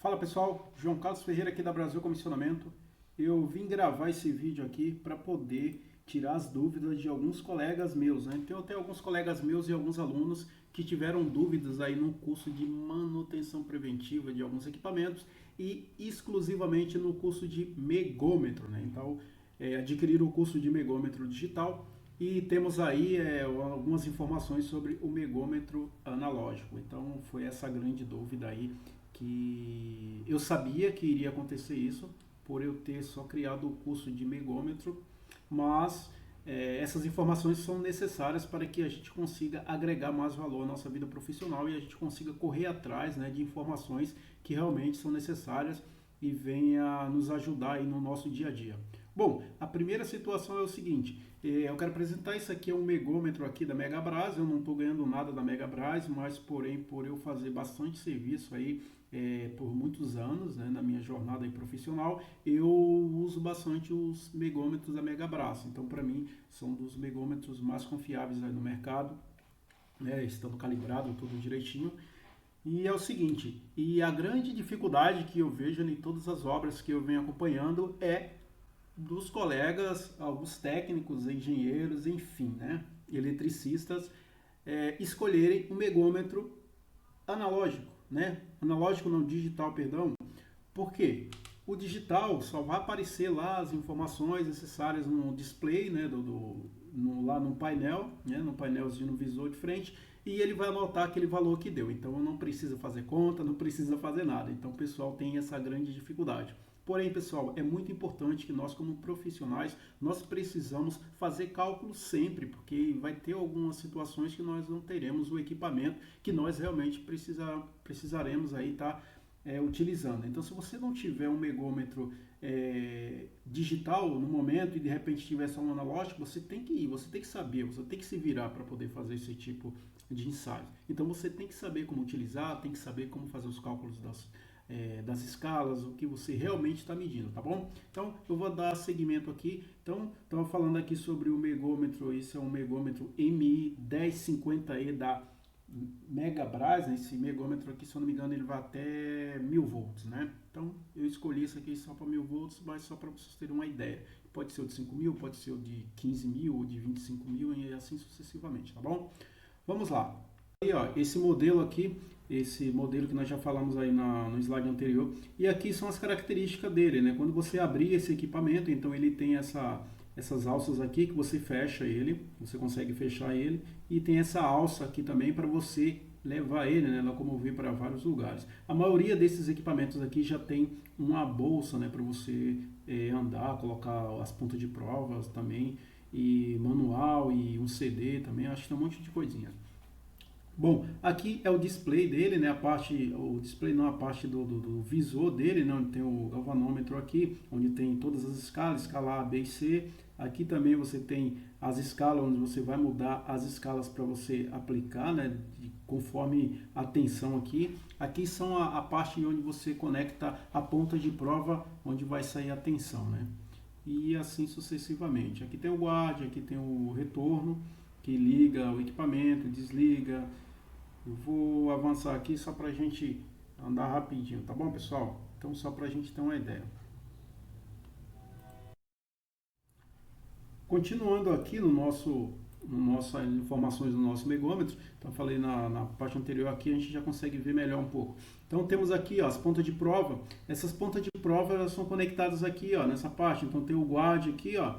Fala pessoal, João Carlos Ferreira aqui da Brasil Comissionamento. Eu vim gravar esse vídeo aqui para poder tirar as dúvidas de alguns colegas meus, né? Então eu tenho alguns colegas meus e alguns alunos que tiveram dúvidas aí no curso de manutenção preventiva de alguns equipamentos e exclusivamente no curso de megômetro, né? Então adquiriram o curso de megômetro digital e temos aí algumas informações sobre o megômetro analógico. Então foi essa grande dúvida aí que eu sabia que iria acontecer isso por eu ter só criado o curso de megômetro, mas essas informações são necessárias para que a gente consiga agregar mais valor à nossa vida profissional e a gente consiga correr atrás, né, de informações que realmente são necessárias e venha nos ajudar aí no nosso dia a dia. Bom, a primeira situação é o seguinte, eu quero apresentar isso aqui, é um megômetro aqui da Megabras, eu não estou ganhando nada da Megabras, mas porém por eu fazer bastante serviço aí por muitos anos, né, na minha jornada aí profissional, eu uso bastante os megômetros da Megabras, então para mim são dos megômetros mais confiáveis aí no mercado, né, estando calibrado tudo direitinho. E é o seguinte, e a grande dificuldade que eu vejo em todas as obras que eu venho acompanhando é dos colegas, alguns técnicos, engenheiros, enfim, né, eletricistas, escolherem um megômetro analógico, né? Analógico não, digital, perdão. Por quê? O digital só vai aparecer lá as informações necessárias no display, né, lá no painel, né, no painelzinho no visor de frente, e ele vai anotar aquele valor que deu. Então não precisa fazer conta, não precisa fazer nada. Então o pessoal tem essa grande dificuldade. Porém, pessoal, é muito importante que nós, como profissionais, nós precisamos fazer cálculos sempre, porque vai ter algumas situações que nós não teremos o equipamento que nós realmente precisaremos aí estar utilizando. Então, se você não tiver um megômetro digital no momento e de repente tiver só um analógico, você tem que ir, você tem que saber, você tem que se virar para poder fazer esse tipo de ensaio. Então, você tem que saber como utilizar, tem que saber como fazer os cálculos das escalas, o que você realmente está medindo, tá bom? Então, eu vou dar seguimento aqui. Então, estava falando aqui sobre o megômetro, esse é um megômetro MI 1050E da Megabras, né? Esse megômetro aqui, se eu não me engano, ele vai até 1000 volts, né? Então, eu escolhi isso aqui só para 1000 volts, mas só para vocês terem uma ideia. Pode ser o de 5000, pode ser o de 15000, ou de 25000 e assim sucessivamente, tá bom? Vamos lá. Aí, ó, esse modelo aqui, esse modelo que nós já falamos aí no slide anterior, e aqui são as características dele, né? Quando você abrir esse equipamento, então ele tem essas alças aqui que você fecha ele, você consegue fechar ele, e tem essa alça aqui também para você levar ele, né, locomover para vários lugares. A maioria desses equipamentos aqui já tem uma bolsa, né, para você andar, colocar as pontas de provas também, e manual, e um CD também, acho que tem um monte de coisinha. Bom, aqui é o display dele, né? O display não, a parte do visor dele, né? Onde tem o galvanômetro aqui, onde tem todas as escalas, escala A, B e C. Aqui também você tem as escalas, onde você vai mudar as escalas para você aplicar, né? Conforme a tensão aqui. Aqui são a parte onde você conecta a ponta de prova, onde vai sair a tensão, né? E assim sucessivamente. Aqui tem o guarde, aqui tem o retorno, que liga o equipamento, desliga. Eu vou avançar aqui só para a gente andar rapidinho, tá bom, pessoal? Então, só para a gente ter uma ideia. Continuando aqui no nossas informações do nosso megômetro, então falei na parte anterior aqui, a gente já consegue ver melhor um pouco. Então temos aqui ó, as pontas de prova, essas pontas de prova elas são conectadas aqui ó, nessa parte, então tem o guarde aqui ó,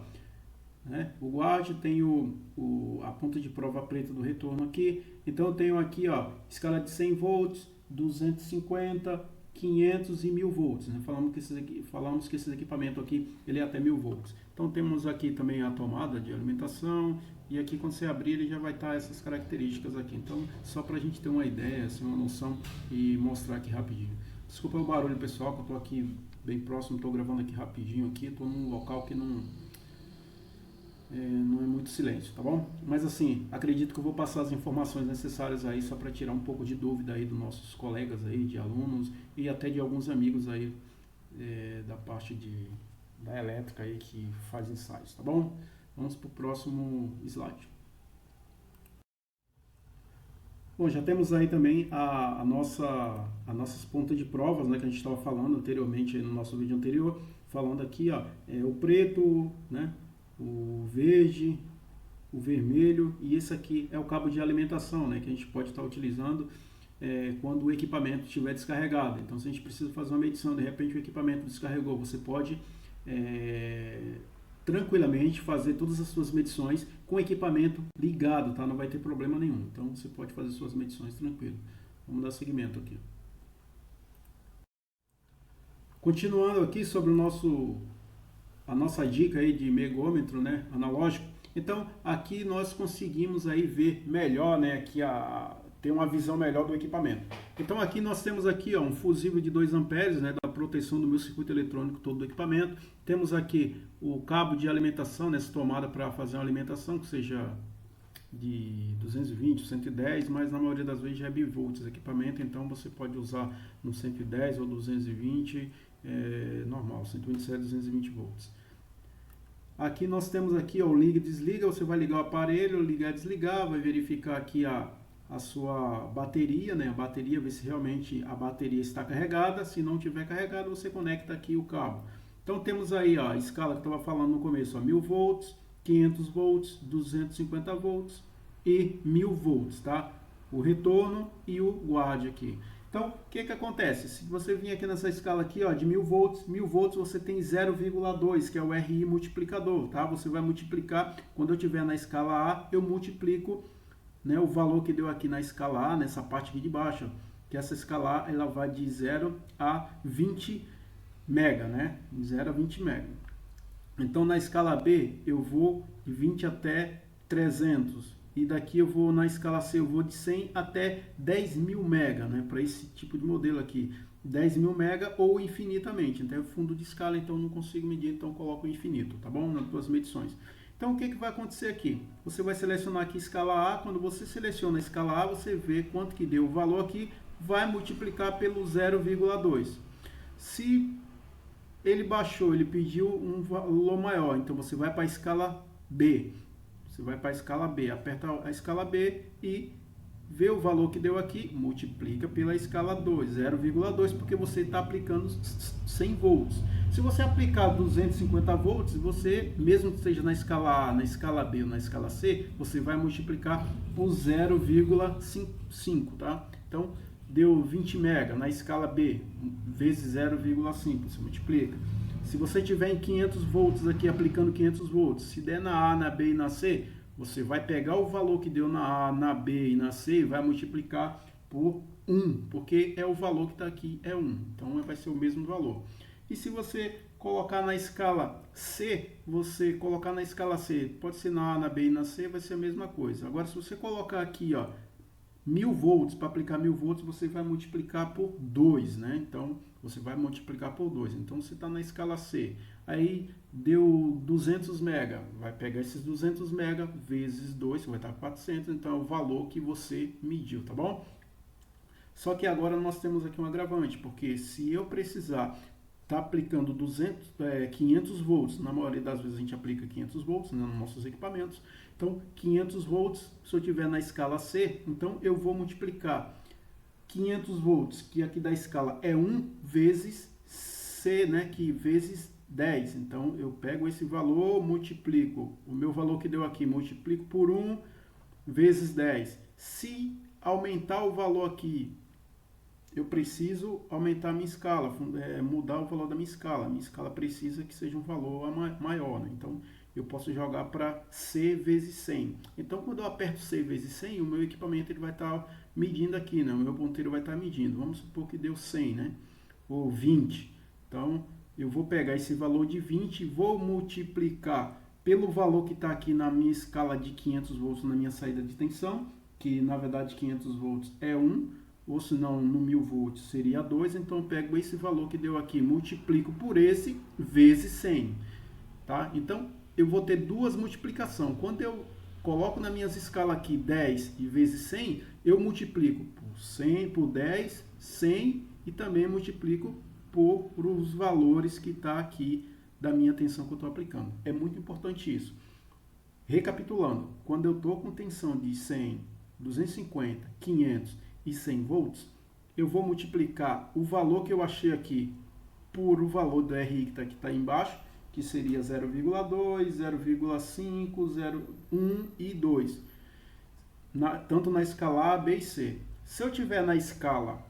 né? O guarde tem a ponta de prova preta do retorno aqui. Então eu tenho aqui ó, escala de 100 volts, 250, 500 e 1000 volts. Né? Falamos que esse equipamento aqui ele é até 1000 volts. Então temos aqui também a tomada de alimentação. E aqui quando você abrir ele já vai estar essas características aqui. Então só para a gente ter uma ideia, assim, uma noção e mostrar aqui rapidinho. Desculpa o barulho pessoal, que eu estou aqui bem próximo, estou gravando aqui rapidinho aqui. Estou num local que não é muito silêncio, tá bom? Mas assim, acredito que eu vou passar as informações necessárias aí só para tirar um pouco de dúvida aí dos nossos colegas aí, de alunos e até de alguns amigos aí da parte da elétrica aí que faz ensaios, tá bom? Vamos para o próximo slide. Bom, já temos aí também as nossas pontas de provas, né, que a gente estava falando anteriormente no nosso vídeo anterior, falando aqui, ó, o preto, né, o verde, o vermelho, e esse aqui é o cabo de alimentação, né, que a gente pode estar utilizando quando o equipamento estiver descarregado. Então, se a gente precisa fazer uma medição, de repente o equipamento descarregou, você pode tranquilamente fazer todas as suas medições com o equipamento ligado, tá? Não vai ter problema nenhum. Então, você pode fazer suas medições tranquilo. Vamos dar seguimento aqui. Continuando aqui sobre a nossa dica aí de megômetro, né, analógico. Então, aqui nós conseguimos aí ver melhor, né, aqui ter uma visão melhor do equipamento. Então, aqui nós temos aqui, ó, um fusível de 2 amperes, né, da proteção do meu circuito eletrônico todo do equipamento. Temos aqui o cabo de alimentação, nessa tomada para fazer uma alimentação que seja de 220, 110, mas na maioria das vezes já é bivolts equipamento, então você pode usar no 110 ou 220, normal, 127, 220 volts. Aqui nós temos aqui, ó, o liga e desliga, você vai ligar o aparelho, ligar e desligar, vai verificar aqui a sua bateria, né, a bateria, ver se realmente a bateria está carregada. Se não tiver carregada, você conecta aqui o cabo. Então temos aí, ó, a escala que eu estava falando no começo, ó, 1000 volts, 500 volts, 250 volts e 1000 volts, tá? O retorno e o guarde aqui. Então, o que acontece? Se você vir aqui nessa escala aqui, ó, de 1000 volts você tem 0,2, que é o RI multiplicador, tá? Você vai multiplicar, quando eu estiver na escala A, eu multiplico, né, o valor que deu aqui na escala A, nessa parte aqui de baixo, que essa escala A, ela vai de 0 a 20 mega, né? 0 a 20 mega. Então, na escala B, eu vou de 20 até 300. E daqui eu vou, na escala C, eu vou de 100 até 10.000 mega, né? Para esse tipo de modelo aqui. 10.000 mega ou infinitamente. Então, é fundo de escala, então não consigo medir, então coloco infinito, tá bom? Nas duas medições. Então, o que vai acontecer aqui? Você vai selecionar aqui escala A. Quando você seleciona a escala A, você vê quanto que deu o valor aqui, vai multiplicar pelo 0,2. Se ele baixou, ele pediu um valor maior, então você vai para a escala B. Você vai para a escala B, aperta a escala B e vê o valor que deu aqui, multiplica pela escala 2, 0,2, porque você está aplicando 100 volts. Se você aplicar 250 volts, você, mesmo que esteja na escala A, na escala B ou na escala C, você vai multiplicar por 0,5, tá? Então, deu 20 mega na escala B, vezes 0,5, você multiplica. Se você tiver em 500 volts aqui, aplicando 500 volts, se der na A, na B e na C, você vai pegar o valor que deu na A, na B e na C e vai multiplicar por 1, porque é o valor que está aqui, é 1. Então, vai ser o mesmo valor. E se você colocar na escala C, pode ser na A, na B e na C, vai ser a mesma coisa. Agora, se você colocar aqui, ó, 1000 volts, para aplicar 1000 volts, você vai multiplicar por 2, né? Então, você vai multiplicar por 2. Então, você está na escala C. Aí, deu 200 mega. Vai pegar esses 200 mega vezes 2, você vai estar 400. Então, é o valor que você mediu, tá bom? Só que agora nós temos aqui um agravante, porque se eu precisar estar aplicando 500 volts, na maioria das vezes a gente aplica 500 volts, né, nos nossos equipamentos. Então, 500 volts, se eu estiver na escala C, então eu vou multiplicar 500 volts, que aqui da escala é 1, vezes C, né, que vezes 10. Então, eu pego esse valor, multiplico, o meu valor que deu aqui, multiplico por 1, vezes 10. Se aumentar o valor aqui, eu preciso aumentar a minha escala, mudar o valor da minha escala. A minha escala precisa que seja um valor maior, né? Então, eu posso jogar para C vezes 100. Então, quando eu aperto C vezes 100, o meu equipamento ele vai estar medindo aqui, né? O meu ponteiro vai estar medindo. Vamos supor que deu 100, né? Ou 20. Então, eu vou pegar esse valor de 20 e vou multiplicar pelo valor que está aqui na minha escala de 500 volts na minha saída de tensão, que na verdade 500 volts é 1, ou se não, no 1000 volts seria 2, então eu pego esse valor que deu aqui, multiplico por esse, vezes 100, tá? Então, eu vou ter duas multiplicações. Quando eu coloco nas minhas escalas aqui 10 e vezes 100, eu multiplico por 100, por 10, 100 e também multiplico por os valores que está aqui da minha tensão que eu estou aplicando. É muito importante isso. Recapitulando, quando eu estou com tensão de 100, 250, 500 e 100 volts, eu vou multiplicar o valor que eu achei aqui por o valor do RI que está embaixo, que seria 0,2, 0,5, 1 e 2, tanto na escala A, B e C. Se eu tiver na escala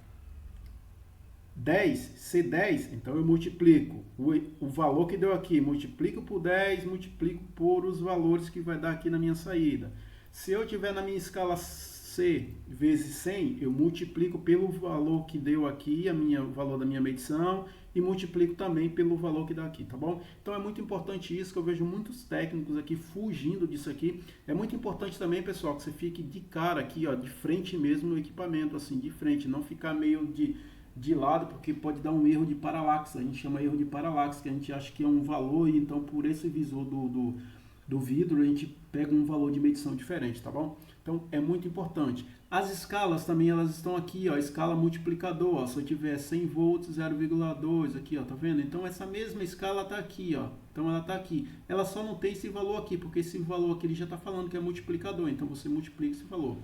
10, C10, então eu multiplico o valor que deu aqui, multiplico por 10, multiplico por os valores que vai dar aqui na minha saída. Se eu tiver na minha escala C vezes 100, eu multiplico pelo valor que deu aqui, o valor da minha medição, e multiplico também pelo valor que dá aqui, tá bom? Então é muito importante isso, que eu vejo muitos técnicos aqui fugindo disso aqui. É muito importante também, pessoal, que você fique de cara aqui, ó, de frente mesmo no equipamento, assim, de frente, não ficar meio de lado, porque pode dar um erro de paralaxe. A gente chama erro de paralaxe, que a gente acha que é um valor, e então por esse visor do vidro a gente pega um valor de medição diferente, tá bom? Então é muito importante. As escalas também, elas estão aqui, ó, escala multiplicador, ó, se eu tiver 100 volts, 0,2 aqui, ó, tá vendo? Então essa mesma escala tá aqui, ó, então ela tá aqui. Ela só não tem esse valor aqui, porque esse valor aqui ele já tá falando que é multiplicador, então você multiplica esse valor.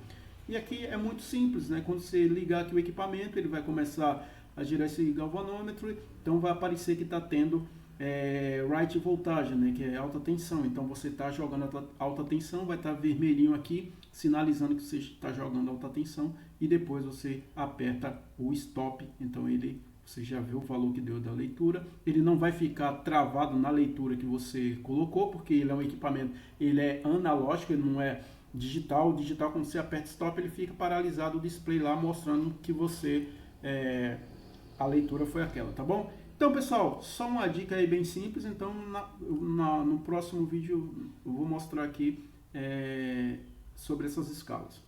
E aqui é muito simples, né? Quando você ligar aqui o equipamento, ele vai começar a girar esse galvanômetro, então vai aparecer que está tendo right voltage, né? Que é alta tensão. Então você está jogando alta tensão, vai estar vermelhinho aqui, sinalizando que você está jogando alta tensão, e depois você aperta o stop, então você já vê o valor que deu da leitura. Ele não vai ficar travado na leitura que você colocou, porque ele é um equipamento, ele é analógico, ele não é digital. O digital, quando você aperta stop, ele fica paralisado o display lá, mostrando que a leitura foi aquela, tá bom? Então, pessoal, só uma dica aí bem simples. Então, no próximo vídeo eu vou mostrar aqui sobre essas escalas.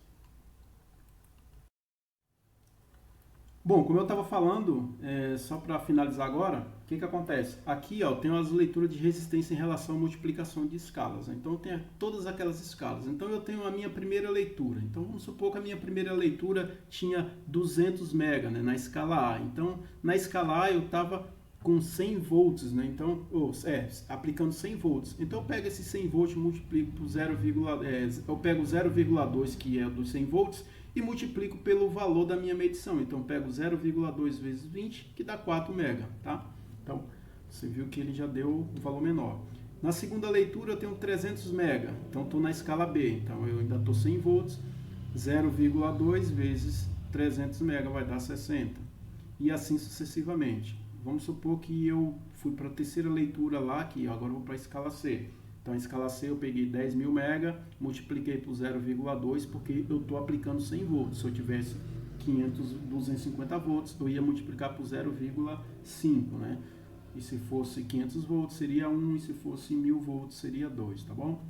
Bom, como eu estava falando, só para finalizar agora, o que acontece? Aqui, ó, eu tenho as leituras de resistência em relação à multiplicação de escalas. Né? Então, eu tenho todas aquelas escalas. Então, eu tenho a minha primeira leitura. Então, vamos supor que a minha primeira leitura tinha 200 mega, né, na escala A. Então, na escala A, eu estava com 100 volts, né? Então, aplicando 100 volts. Então, eu pego esse 100 volts e multiplico por eu pego 0,2, que é dos 100 volts, e multiplico pelo valor da minha medição. Então, pego 0,2 vezes 20, que dá 4 mega, tá? Então, você viu que ele já deu um valor menor. Na segunda leitura, eu tenho 300 mega. Então, estou na escala B. Então, eu ainda estou 100 volts. 0,2 vezes 300 mega vai dar 60. E assim sucessivamente. Vamos supor que eu fui para a terceira leitura lá, que agora eu vou para a escala C. Então, a escala C eu peguei 10.000 mega, multipliquei por 0,2, porque eu estou aplicando 100 volts. Se eu tivesse 250 volts, eu ia multiplicar por 0,5, né? E se fosse 500 volts, seria 1, e se fosse 1.000 volts, seria 2, tá bom?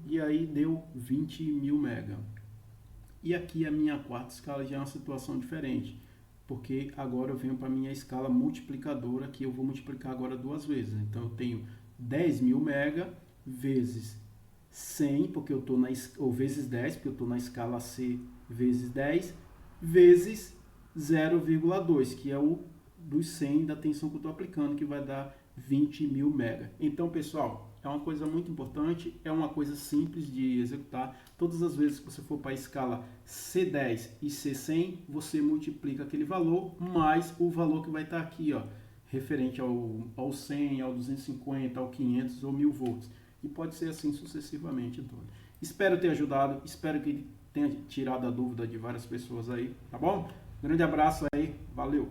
E aí deu 20.000 mega. E aqui a minha quarta escala já é uma situação diferente, porque agora eu venho para a minha escala multiplicadora, que eu vou multiplicar agora duas vezes. Então, eu tenho 10.000 mega vezes 100, porque eu estou ou vezes 10, porque eu estou na escala C vezes 10, vezes 0,2, que é o dos 100 da tensão que eu estou aplicando, que vai dar 20.000 mega. Então, pessoal, é uma coisa muito importante, é uma coisa simples de executar. Todas as vezes que você for para a escala C10 e C100, você multiplica aquele valor mais o valor que vai estar aqui, ó, referente ao 100, ao 250, ao 500 ou 1.000 volts. E pode ser assim sucessivamente. Então, espero ter ajudado, espero que tenha tirado a dúvida de várias pessoas aí, tá bom? Grande abraço aí, valeu!